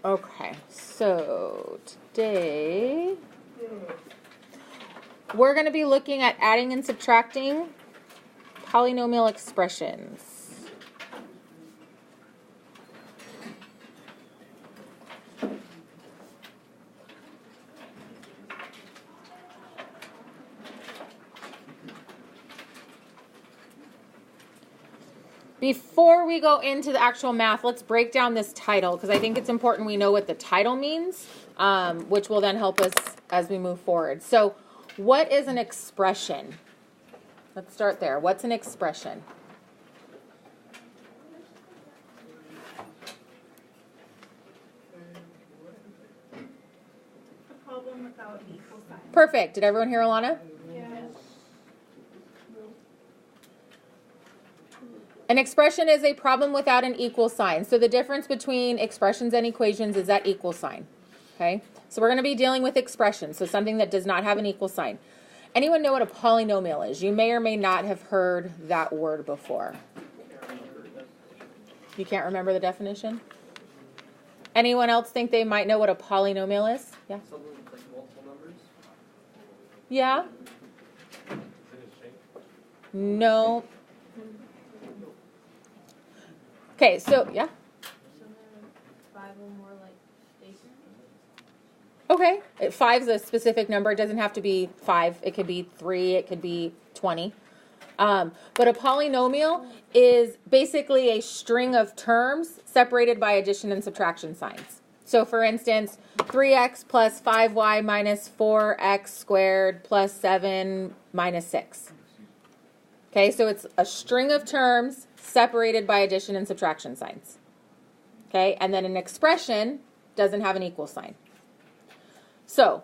Okay, so today we're going to be looking at adding and subtracting polynomial expressions. Before we go into the actual math, let's break down this title because I think it's important we know what the title means, which will then help us as we move forward. So, what is an expression? Let's start there. What's an expression? A problem without an equal sign. Perfect. Did everyone hear Alana? Yes. An expression is a problem without an equal sign. So the difference between expressions and equations is that equal sign. Okay? So we're going to be dealing with expressions, so something that does not have an equal sign. Anyone know what a polynomial is? You may or may not have heard that word before. You can't remember the definition? Anyone else think they might know what a polynomial is? Yeah? Something with like multiple numbers? Yeah? No. Okay, so, yeah? Something with 5 or more like spaces. Okay, 5 is a specific number. It doesn't have to be 5. It could be 3. It could be 20. But a polynomial is basically a string of terms separated by addition and subtraction signs. So, for instance, 3x plus 5y minus 4x squared plus 7 minus 6. Okay, so it's a string of terms separated by addition and subtraction signs. Okay, and then an expression doesn't have an equal sign. So,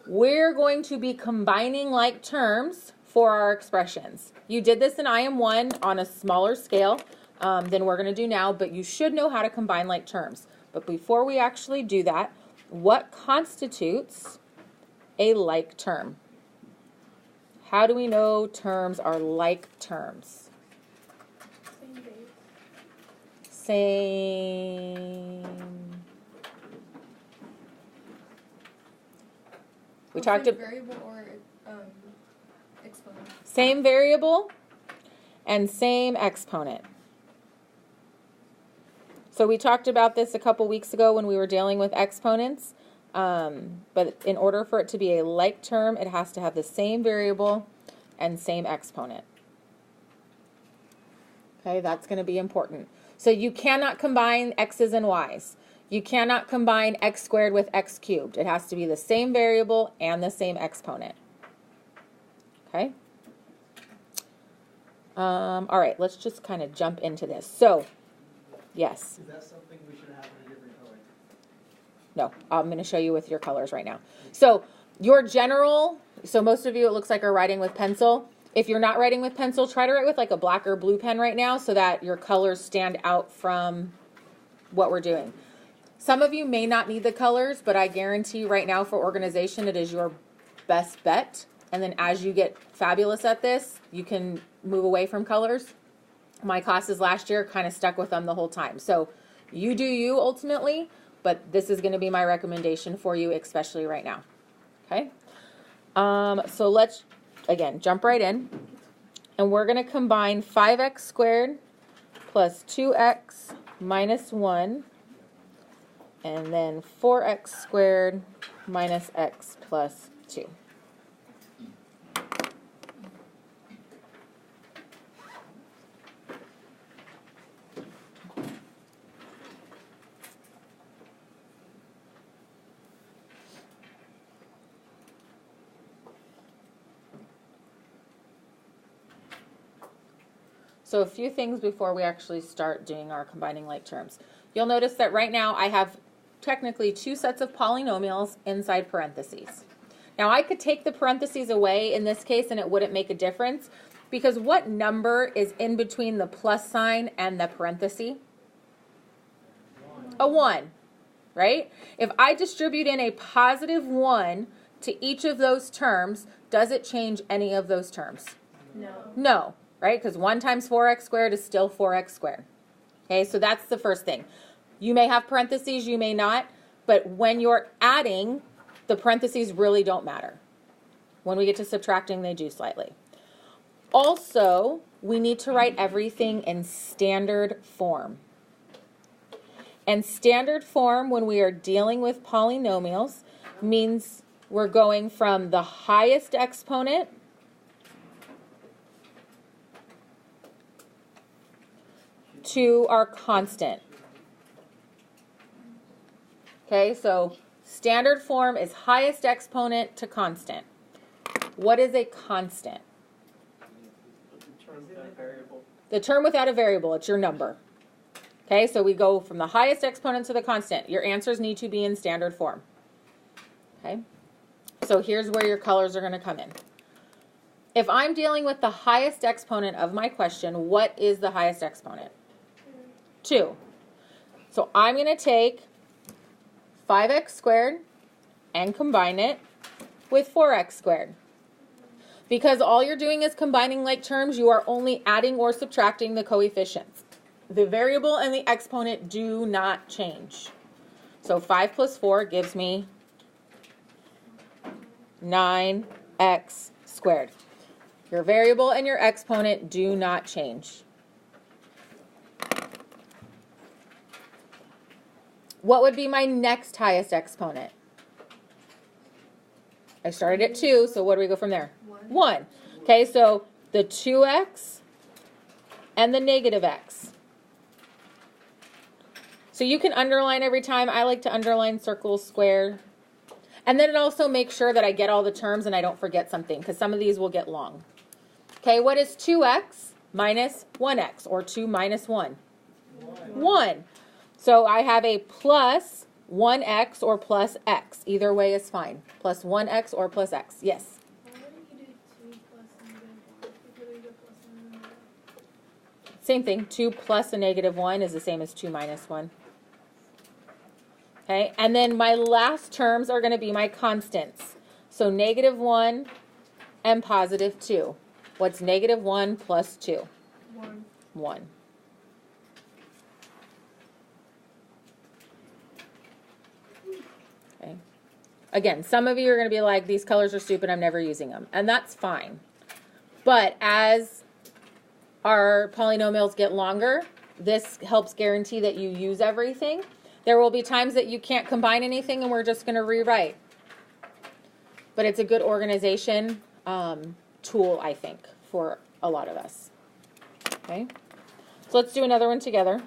we're going to be combining like terms for our expressions. You did this in IM1 on a smaller scale than we're going to do now, but you should know how to combine like terms. But before we actually do that, what constitutes a like term? How do we know terms are like terms? Same base. Same. We talked about variable or exponent. same variable and same exponent. So we talked about this a couple weeks ago when we were dealing with exponents. But in order for it to be a like term, it has to have the same variable and same exponent. Okay, that's going to be important. So you cannot combine x's and y's. You cannot combine x squared with x cubed. It has to be the same variable and the same exponent. Okay? All right, let's just kind of jump into this. So, yes. Is that something we should have in a different color? No, I'm going to show you with your colors right now. So your general, so most of you it looks like are writing with pencil. If you're not writing with pencil, try to write with like a black or blue pen right now so that your colors stand out from what we're doing. Some of you may not need the colors, but I guarantee right now for organization it is your best bet. And then as you get fabulous at this, you can move away from colors. My classes last year kind of stuck with them the whole time. So you do you ultimately. But this is going to be my recommendation for you, especially right now. Okay? So let's, again, jump right in. And we're going to combine 5x squared plus 2x minus 1. And then 4x squared minus x plus 2. So a few things before we actually start doing our combining like terms. You'll notice that right now I have technically 2 sets of polynomials inside parentheses. Now I could take the parentheses away in this case and it wouldn't make a difference because what number is in between the plus sign and the parenthesis? A 1, right? If I distribute in a positive 1 to each of those terms, does it change any of those terms? No. No. Right? Because 1 times 4x squared is still 4x squared. Okay, so that's the first thing. You may have parentheses, you may not, but when you're adding, the parentheses really don't matter. When we get to subtracting, they do slightly. Also, we need to write everything in standard form. And standard form, when we are dealing with polynomials, means we're going from the highest exponent to our constant. Okay, so standard form is highest exponent to constant. What is a constant? The term without a variable, it's your number. Okay, so we go from the highest exponent to the constant. Your answers need to be in standard form. Okay, so here's where your colors are going to come in. If I'm dealing with the highest exponent of my question, what is the highest exponent? 2. So I'm going to take 5x squared and combine it with 4x squared. Because all you're doing is combining like terms, you are only adding or subtracting the coefficients. The variable and the exponent do not change. So 5 plus 4 gives me 9x squared. Your variable and your exponent do not change. What would be my next highest exponent? I started at 2, so what do we go from there? 1. Okay, so the 2x and the negative x. So you can underline every time. I like to underline, circle, square. And then it also makes sure that I get all the terms and I don't forget something, because some of these will get long. Okay, what is 2x minus 1x, or 2 minus 1? 1. So I have a plus 1x or plus x. Either way is fine. Plus 1x or plus x. Yes? Why wouldn't you do 2 plus negative 1? You could do plus and negative. Same thing. 2 plus a negative 1 is the same as 2 minus 1. Okay, and then my last terms are going to be my constants. So negative 1 and positive 2. What's negative 1 plus 2? 1. 1. Okay. Again, some of you are going to be like, these colors are stupid, I'm never using them. And that's fine. But as our polynomials get longer, this helps guarantee that you use everything. There will be times that you can't combine anything and we're just going to rewrite. But it's a good organization tool, I think, for a lot of us. Okay, so let's do another one together.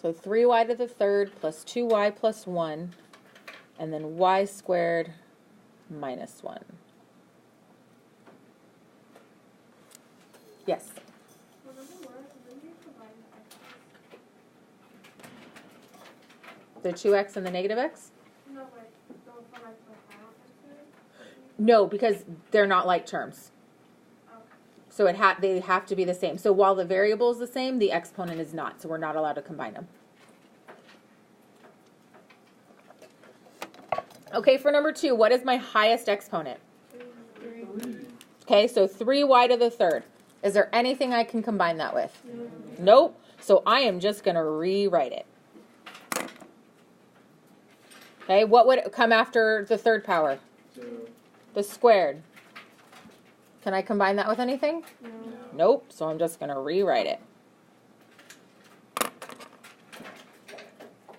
So 3y to the third plus 2y plus 1, and then y squared minus 1. Yes? Remember when you combine the x's? The 2x and the negative x? No, but don't for like the final answer? No, because they're not like terms. Okay. So they have to be the same. So while the variable is the same, the exponent is not. So we're not allowed to combine them. Okay, for number 2, what is my highest exponent? 3. Okay, so 3y to the third. Is there anything I can combine that with? No. Nope. So I am just going to rewrite it. Okay, what would come after the third power? 0. The squared. Can I combine that with anything? No. Nope. So I'm just going to rewrite it.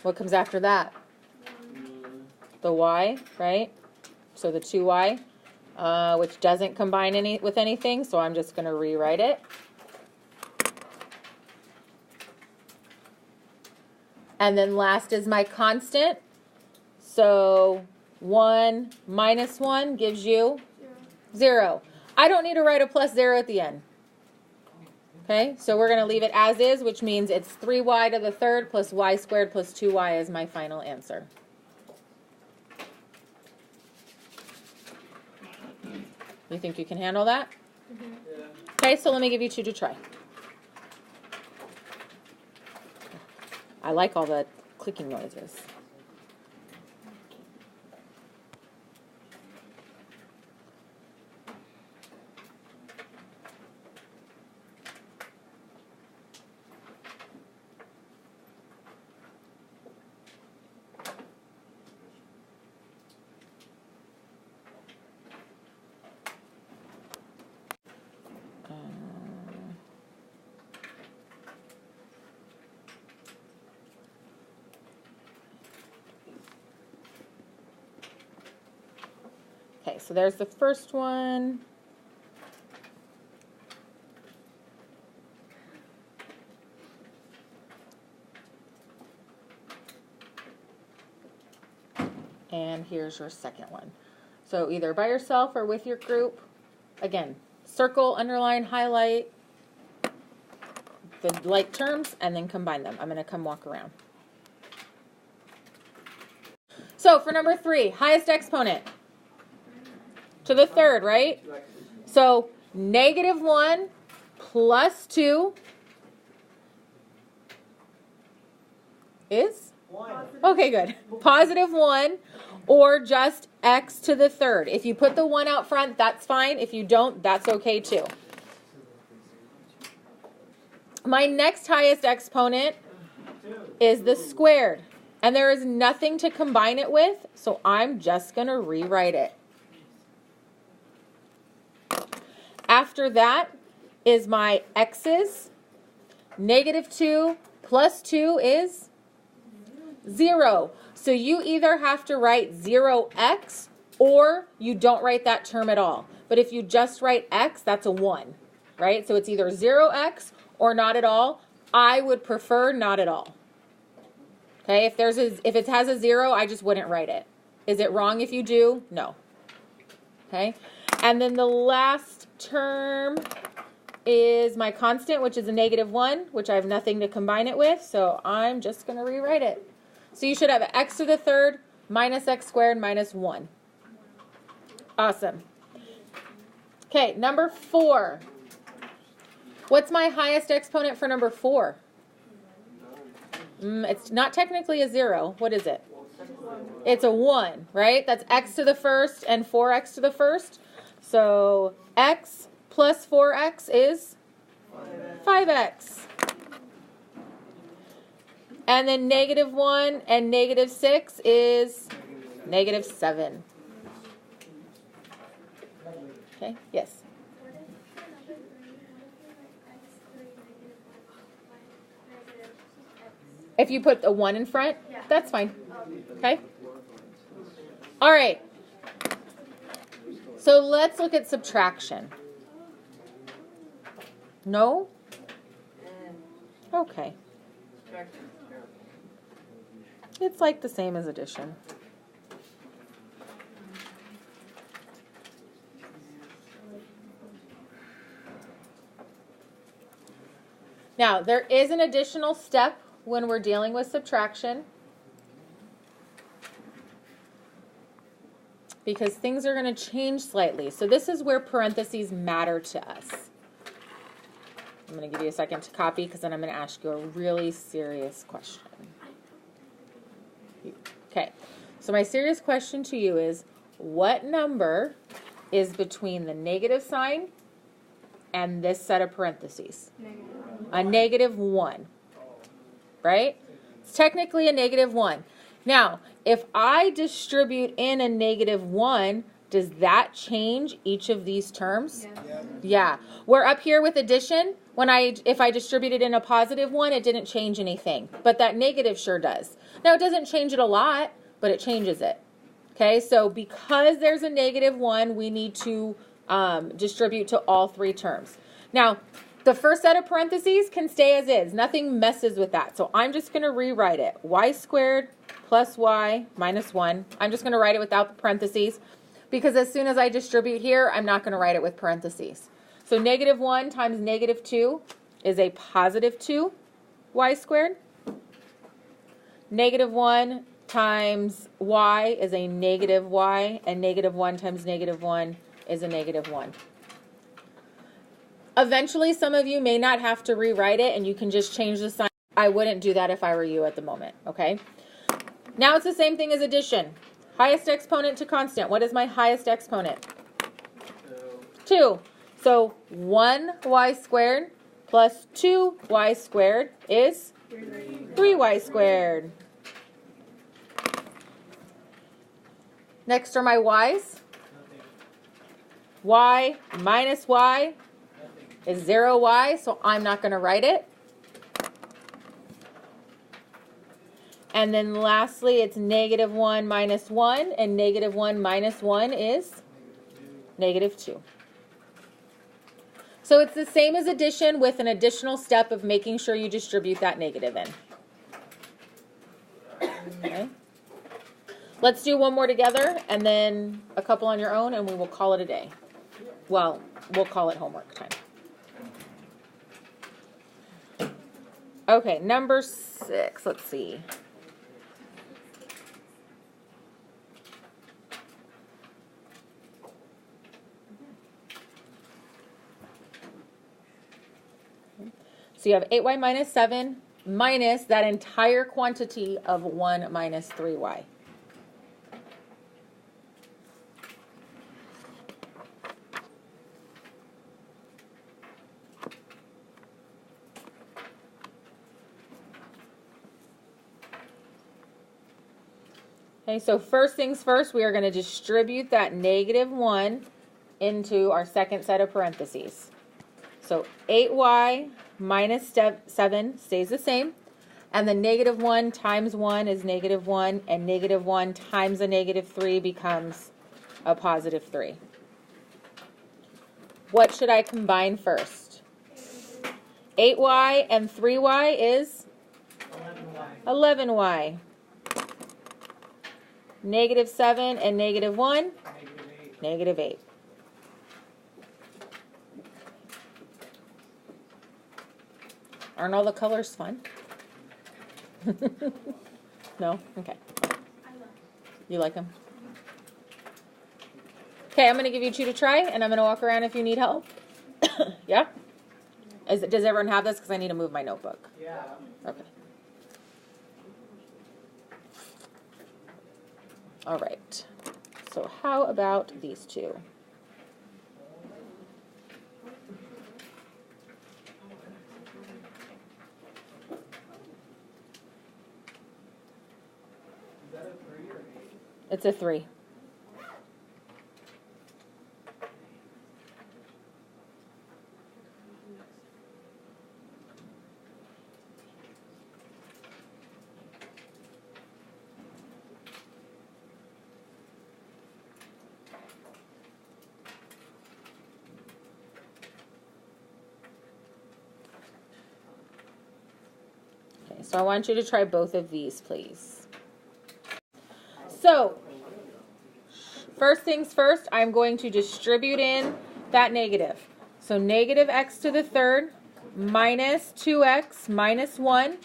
What comes after that? The y, right? So the 2y, which doesn't combine with anything, so I'm just going to rewrite it. And then last is my constant. So 1 minus 1 gives you 0. I don't need to write a plus 0 at the end. Okay, so we're going to leave it as is, which means it's 3y to the third plus y squared plus 2y is my final answer. You think you can handle that? Mm-hmm. Yeah. Okay, so let me give you 2 to try. I like all the clicking noises. Okay, so there's the first one. And here's your second one. So either by yourself or with your group. Again, circle, underline, highlight the like terms, and then combine them. I'm going to come walk around. So for number 3, highest exponent. To the third, right? So -1 plus 2 is? 1. Okay, good. +1 or just x to the third. If you put the 1 out front, that's fine. If you don't, that's okay too. My next highest exponent is the squared. And there is nothing to combine it with, so I'm just going to rewrite it. After that is my x's. -2 plus 2 is 0. So you either have to write 0x or you don't write that term at all. But if you just write x, that's a 1, right? So it's either 0x or not at all. I would prefer not at all. Okay, if it has a 0, I just wouldn't write it. Is it wrong if you do? No. Okay, and then the last term is my constant, which is a -1, which I have nothing to combine it with, so I'm just going to rewrite it. So you should have x to the third minus x squared minus 1. Awesome. Okay, number 4. What's my highest exponent for number 4? It's not technically a 0. What is it? It's a 1, right? That's x to the first and 4x to the first. So x plus 4x is 5x. And then -1 and -6 is -7. Okay, yes. If you put a 1 in front, that's fine. Okay? All right. So let's look at subtraction. No? Okay. It's like the same as addition. Now, there is an additional step when we're dealing with subtraction, because things are going to change slightly. So this is where parentheses matter to us. I'm going to give you a second to copy, because then I'm going to ask you a really serious question. Okay, so my serious question to you is, what number is between the negative sign and this set of parentheses? A -1. Right? It's technically a -1. Now, if I distribute in a -1, does that change each of these terms? Yeah. We're up here with addition. If I distributed in a +1, it didn't change anything. But that negative sure does. Now, it doesn't change it a lot, but it changes it. Okay, so because there's a -1, we need to distribute to all 3 terms. Now, the first set of parentheses can stay as is. Nothing messes with that. So I'm just going to rewrite it. Y squared plus y minus 1. I'm just going to write it without the parentheses, because as soon as I distribute here, I'm not going to write it with parentheses. So -1 times -2 is a +2 y squared. -1 times y is a -y, and -1 times -1 is a -1. Eventually, some of you may not have to rewrite it, and you can just change the sign. I wouldn't do that if I were you at the moment, okay? Now it's the same thing as addition. Highest exponent to constant. What is my highest exponent? 2. So 1y squared plus 2y squared is 3y squared. Next are my y's. Y minus y is 0y, so I'm not going to write it. And then lastly, it's negative 1 minus 1, and negative 1 minus 1 is negative 2. So it's the same as addition with an additional step of making sure you distribute that negative in. Okay. Let's do one more together, and then a couple on your own, and we will call it a day. Well, we'll call it homework time. Okay, number 6. Let's see. So you have 8y minus 7 minus that entire quantity of 1 minus 3y. Okay, so first things first, we are going to distribute that negative 1 into our second set of parentheses. So 8y minus 7 stays the same. And the negative 1 times 1 is negative 1. And negative 1 times a negative 3 becomes a positive 3. What should I combine first? 8y and 3y is 11y. Negative 7 and negative 1? Negative 8. Aren't all the colors fun? No? Okay. You like them? Okay, I'm going to give you 2 to try, and I'm going to walk around if you need help. Yeah? Does everyone have this? Because I need to move my notebook. Yeah. Okay. All right. So how about these 2? Is that a 3 or 8? It's a 3. Okay, so I want you to try both of these, please. So, first things first, I'm going to distribute in that negative. So negative x to the third minus 2x minus 1.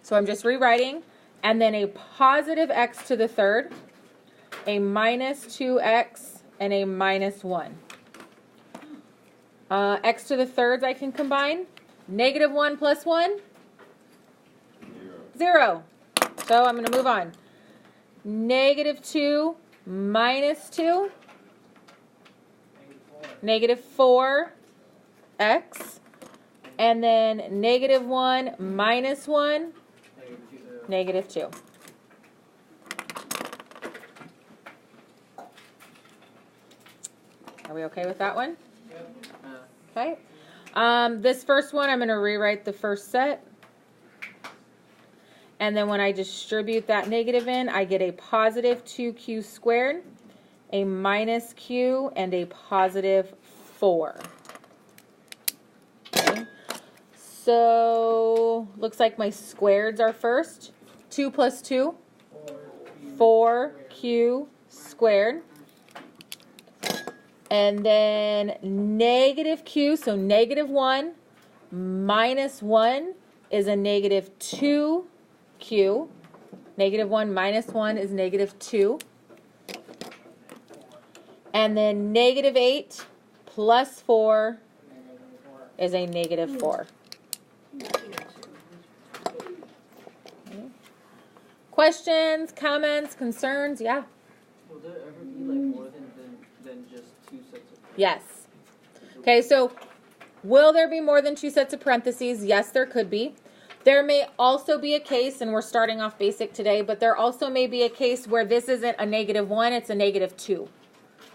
So I'm just rewriting. And then a positive x to the third, a minus 2x, and a minus 1. X to the thirds I can combine. Negative 1 plus 1? 0. So I'm going to move on. Negative 2 minus 2, negative 4x, and then negative 1 minus 1, negative 2. Are we okay with that one? Okay. This first one, I'm going to rewrite the first set. And then when I distribute that negative in, I get a positive 2q squared, a minus q, and a positive 4. Okay. So, looks like my squareds are first. 2 plus 2, 4q squared. And then negative q, so negative 1 minus 1 is a negative 2q. Negative 1 minus 1 is negative 2. And then negative 8 plus 4 is a negative 4. questions, comments, concerns? Yeah. Will there ever be like more than just two sets of? Yes. Okay, so will there be more than two sets of parentheses? Yes, there could be. There may also be a case, and we're starting off basic today, but there also may be a case where this isn't a -1, it's a -2.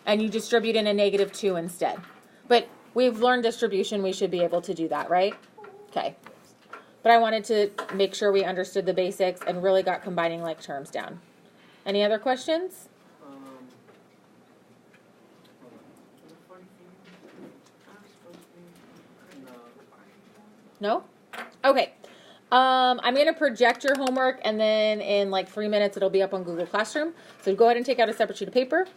And you distribute in a -2 instead. But we've learned distribution, we should be able to do that, right? Okay. But I wanted to make sure we understood the basics and really got combining like terms down. Any other questions? Hold on. No. No? Okay. I'm going to project your homework, and then in like 3 minutes it'll be up on Google Classroom. So go ahead and take out a separate sheet of paper.